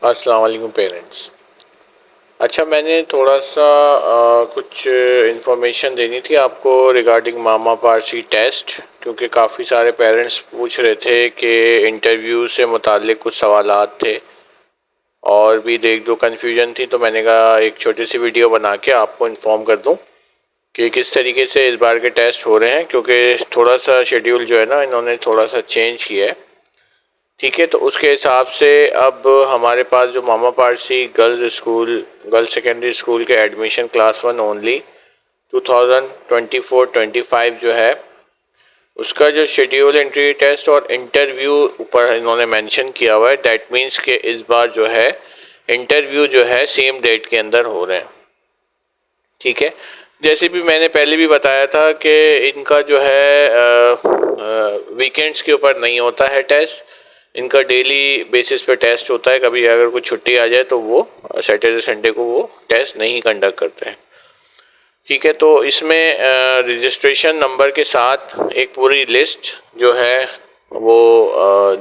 अस्सलाम वालेकुम पेरेंट्स। अच्छा, मैंने थोड़ा सा कुछ इन्फॉर्मेशन देनी थी आपको रिगार्डिंग मामा पारसी टेस्ट, क्योंकि काफ़ी सारे पेरेंट्स पूछ रहे थे कि इंटरव्यू से मुतालिक कुछ सवालात थे और भी एक दो कन्फ्यूजन थी, तो मैंने कहा एक छोटी सी वीडियो बना के आपको इन्फॉर्म कर दूं कि किस तरीके से इस बार के टेस्ट हो रहे हैं, क्योंकि थोड़ा सा शेड्यूल जो है ना इन्होंने थोड़ा सा चेंज किया है। ठीक है, तो उसके हिसाब से अब हमारे पास जो मामा पारसी गर्ल्स सेकेंडरी स्कूल के एडमिशन क्लास 1 ओनली 2024-25 जो है उसका जो शेड्यूल एंट्री टेस्ट और इंटरव्यू ऊपर इन्होंने मेंशन किया हुआ है। दैट मीन्स कि इस बार जो है इंटरव्यू जो है सेम डेट के अंदर हो रहे हैं। ठीक है, जैसे भी मैंने पहले भी बताया था कि इनका जो है वीकेंड्स के ऊपर नहीं होता है टेस्ट, इनका डेली बेसिस पे टेस्ट होता है। कभी अगर कोई छुट्टी आ जाए तो वो सैटरडे संडे को वो टेस्ट नहीं कंडक्ट करते हैं। ठीक है, तो इसमें रजिस्ट्रेशन नंबर के साथ एक पूरी लिस्ट जो है वो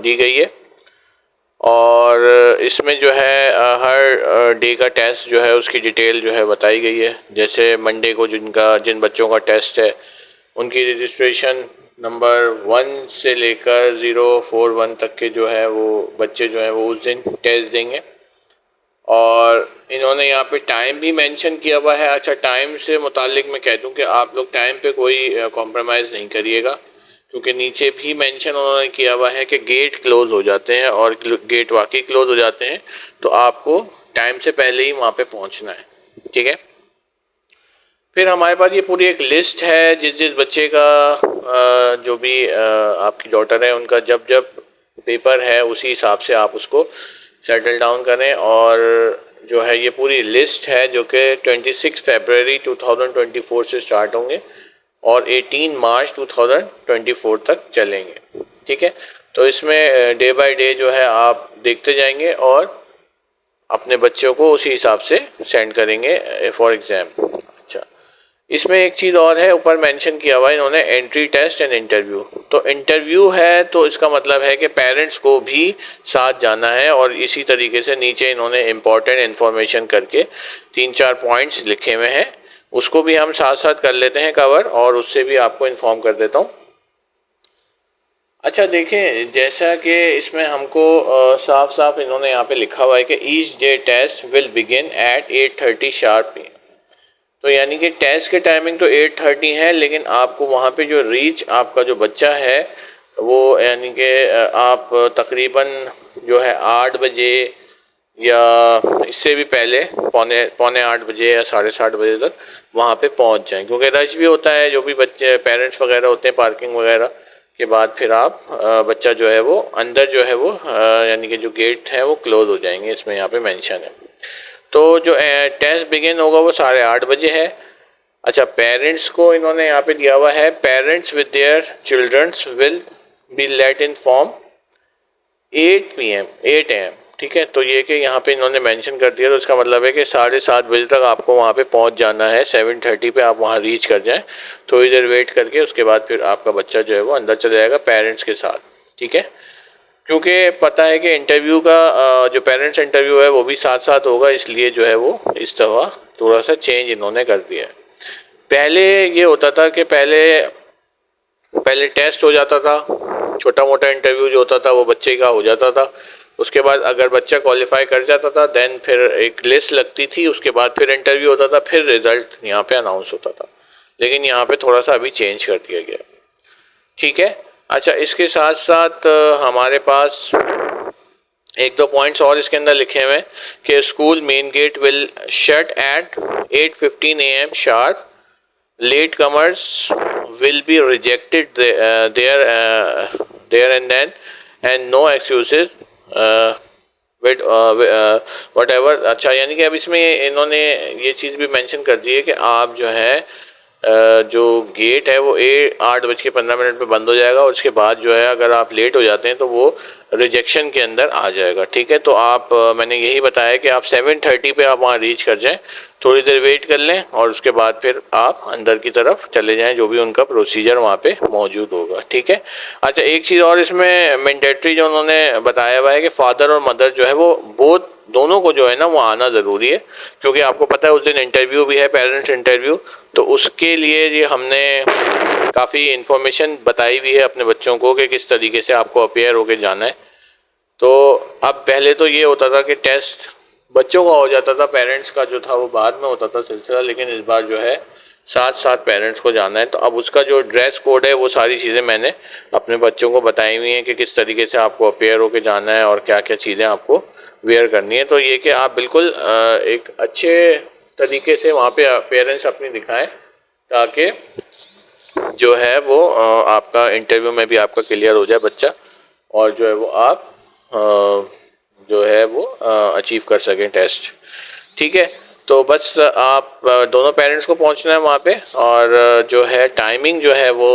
दी गई है और इसमें जो है हर डे का टेस्ट जो है उसकी डिटेल जो है बताई गई है। जैसे मंडे को जिन बच्चों का टेस्ट है उनकी रजिस्ट्रेशन नंबर 1 से लेकर 041 तक के जो है वो बच्चे जो है वो उस दिन टेस्ट देंगे और इन्होंने यहाँ पे टाइम भी मेंशन किया हुआ है। अच्छा, टाइम से मुतालिक मैं कह दूँ कि आप लोग टाइम पे कोई कॉम्प्रोमाइज़ नहीं करिएगा, क्योंकि नीचे भी मेंशन उन्होंने किया हुआ है कि गेट क्लोज़ हो जाते हैं और गेट वाकई क्लोज़ हो जाते हैं, तो आपको टाइम से पहले ही वहाँ पे पहुँचना है। ठीक है, फिर हमारे पास ये पूरी एक लिस्ट है जिस बच्चे का जो भी आपकी डॉटर है उनका जब जब पेपर है उसी हिसाब से आप उसको सेटल डाउन करें। और जो है ये पूरी लिस्ट है जो कि 26 फरवरी 2024 से स्टार्ट होंगे और 18 मार्च 2024 तक चलेंगे। ठीक है, तो इसमें डे बाय डे जो है आप देखते जाएंगे और अपने बच्चों को उसी हिसाब से सेंड करेंगे फॉर एग्ज़ाम। अच्छा, इसमें एक चीज़ और है, ऊपर मेंशन किया हुआ है इन्होंने एंट्री टेस्ट एंड इंटरव्यू। तो इंटरव्यू है तो इसका मतलब है कि पेरेंट्स को भी साथ जाना है और इसी तरीके से नीचे इन्होंने इम्पोर्टेंट इन्फॉर्मेशन करके 3-4 पॉइंट्स लिखे हुए हैं, उसको भी हम साथ साथ कर लेते हैं कवर और उससे भी आपको इन्फॉर्म कर देता हूँ। अच्छा, देखें जैसा कि इसमें हमको साफ साफ इन्होंने यहाँ पे लिखा हुआ है कि each day test will begin at 8:30 sharp. तो यानी कि टेस्ट के टाइमिंग तो 8:30 है, लेकिन आपको वहाँ पे जो रीच आपका जो बच्चा है वो यानी कि आप तकरीबन जो है 8 बजे या इससे भी पहले पौने 8 बजे या 7:30 बजे तक वहाँ पे पहुँच जाएं, क्योंकि रश भी होता है। जो भी बच्चे पेरेंट्स वगैरह होते हैं पार्किंग वगैरह के बाद फिर आप बच्चा जो है वो अंदर जो है वो यानी कि जो गेट है वो क्लोज़ हो जाएंगे, इसमें यहाँ पे मेंशन है। तो जो टेस्ट बिगिन होगा वो 8:30 बजे है। अच्छा, पेरेंट्स को इन्होंने यहाँ पे दिया हुआ है parents with their childrens will be let in from 8 AM। ठीक है, तो ये कि यहाँ पे इन्होंने मेंशन कर दिया, तो इसका मतलब है कि 7:30 बजे तक आपको वहाँ पे पहुँच जाना है। 7:30 पे आप वहाँ रीच कर जाएं, थोड़ी देर वेट करके उसके बाद फिर आपका बच्चा जो है वो अंदर चले जाएगा पेरेंट्स के साथ। ठीक है, क्योंकि पता है कि इंटरव्यू का जो पेरेंट्स इंटरव्यू है वो भी साथ साथ होगा, इसलिए जो है वो इस तरह थोड़ा सा चेंज इन्होंने कर दिया है। पहले ये होता था कि पहले टेस्ट हो जाता था, छोटा मोटा इंटरव्यू जो होता था वो बच्चे का हो जाता था। उसके बाद अगर बच्चा क्वालिफाई कर जाता था देन फिर एक लिस्ट लगती थी, उसके बाद फिर इंटरव्यू होता था, फिर रिजल्ट यहाँ पे अनाउंस होता था। लेकिन यहाँ पे थोड़ा सा अभी चेंज कर दिया गया। ठीक है, अच्छा, इसके साथ साथ हमारे पास एक दो पॉइंट्स और इसके अंदर लिखे हुए हैं कि school main gate will shut at 8:15 AM sharp. Latecomers will be rejected there and then and no excuses with whatever. अच्छा, यानी कि अब इसमें इन्होंने ये चीज़ भी मेंशन कर दी है कि आप जो है जो गेट है वो 8:15 पे बंद हो जाएगा और उसके बाद जो है अगर आप लेट हो जाते हैं तो वो रिजेक्शन के अंदर आ जाएगा। ठीक है, तो आप मैंने यही बताया कि आप 7:30 पे आप वहाँ रीच कर जाएं, थोड़ी देर वेट कर लें और उसके बाद फिर आप अंदर की तरफ चले जाएं, जो भी उनका प्रोसीजर वहाँ पे मौजूद होगा। ठीक है, अच्छा, एक चीज़ और इसमें मैंडेटरी जो उन्होंने बताया हुआ है कि फादर और मदर जो है वो बोथ दोनों को जो है ना वो आना ज़रूरी है, क्योंकि आपको पता है उस दिन इंटरव्यू भी है, पेरेंट्स इंटरव्यू। तो उसके लिए ये हमने काफ़ी इन्फॉर्मेशन बताई हुई है अपने बच्चों को कि किस तरीके से आपको अपेयर होके जाना है। तो अब पहले तो ये होता था कि टेस्ट बच्चों का हो जाता था, पेरेंट्स का जो था वो बाद में होता था सिलसिला, लेकिन इस बार जो है साथ साथ पेरेंट्स को जाना है। तो अब उसका जो ड्रेस कोड है वो सारी चीज़ें मैंने अपने बच्चों को बताई हुई हैं कि किस तरीके से आपको अपेयर होके जाना है और क्या क्या चीज़ें आपको वेयर करनी है। तो ये कि आप बिल्कुल एक अच्छे तरीके से वहाँ पे पेरेंट्स अपनी दिखाएं, ताकि जो है वो आपका इंटरव्यू में भी आपका क्लियर हो जाए बच्चा, और जो है वो आप जो है वो अचीव कर सकें टेस्ट। ठीक है, तो बस आप दोनों पेरेंट्स को पहुंचना है वहाँ पे, और जो है टाइमिंग जो है वो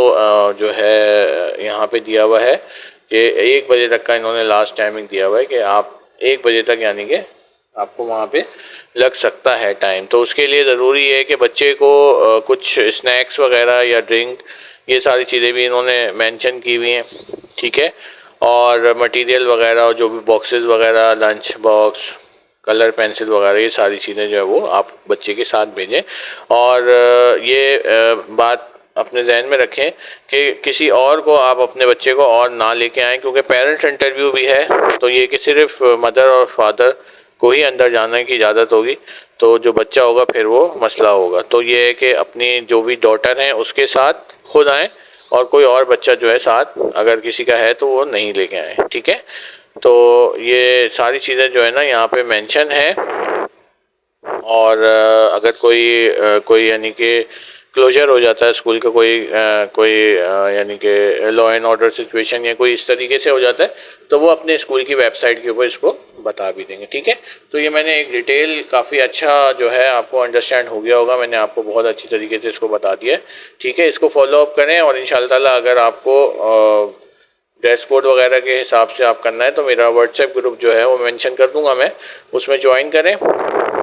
जो है यहाँ पे दिया हुआ है कि 1 बजे तक का इन्होंने लास्ट टाइमिंग दिया हुआ है कि आप 1 बजे तक यानी कि आपको वहाँ पे लग सकता है टाइम। तो उसके लिए ज़रूरी है कि बच्चे को कुछ स्नैक्स वगैरह या ड्रिंक, ये सारी चीज़ें भी इन्होंने मेंशन की हुई हैं। ठीक है, और मटेरियल वगैरह और जो भी बॉक्सेस वगैरह, लंच बॉक्स, कलर पेंसिल वगैरह, ये सारी चीज़ें जो है वो आप बच्चे के साथ भेजें। और ये बात अपने जहन में रखें कि किसी और को आप अपने बच्चे को और ना लेके आएँ, क्योंकि पेरेंट्स इंटरव्यू भी है। तो ये कि सिर्फ मदर और फादर को ही अंदर जाने की इजाज़त होगी, तो जो बच्चा होगा फिर वो मसला होगा। तो ये है कि अपनी जो भी डॉटर हैं उसके साथ खुद आएँ, और कोई और बच्चा जो है साथ अगर किसी का है तो वो नहीं लेके आए। ठीक है, तो ये सारी चीज़ें जो है ना यहाँ पे मेंशन है। और अगर कोई यानी कि क्लोजर हो जाता है स्कूल का, कोई यानी कि लॉ एंड ऑर्डर सिचुएशन या कोई इस तरीके से हो जाता है, तो वो अपने स्कूल की वेबसाइट के ऊपर इसको बता भी देंगे। ठीक है, तो ये मैंने एक डिटेल काफ़ी अच्छा जो है आपको अंडरस्टैंड हो गया होगा, मैंने आपको बहुत अच्छी तरीके से इसको बता दिया है। ठीक है, इसको फॉलो अप करें, और इंशाल्लाह ताला अगर आपको ड्रेस कोड वगैरह के हिसाब से आप करना है तो मेरा व्हाट्सएप ग्रुप जो है वो मेंशन कर दूंगा मैं, उसमें ज्वाइन करें।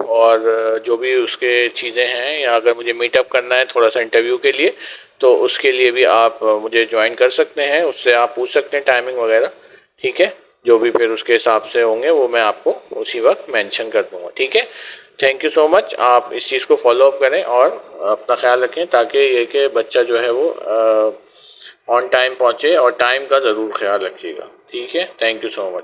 और जो भी उसके चीज़ें हैं, या अगर मुझे मीटअप करना है थोड़ा सा इंटरव्यू के लिए, तो उसके लिए भी आप मुझे ज्वाइन कर सकते हैं, उससे आप पूछ सकते हैं टाइमिंग वगैरह। ठीक है, जो भी फिर उसके हिसाब से होंगे वो मैं आपको उसी वक्त मेंशन कर दूंगा। ठीक है, थैंक यू सो मच। आप इस चीज़ को फॉलो अप करें और अपना ख्याल रखें, ताकि ये कि बच्चा जो है वो ऑन टाइम पहुँचे, और टाइम का ज़रूर ख्याल रखिएगा। ठीक है, थैंक यू सो मच।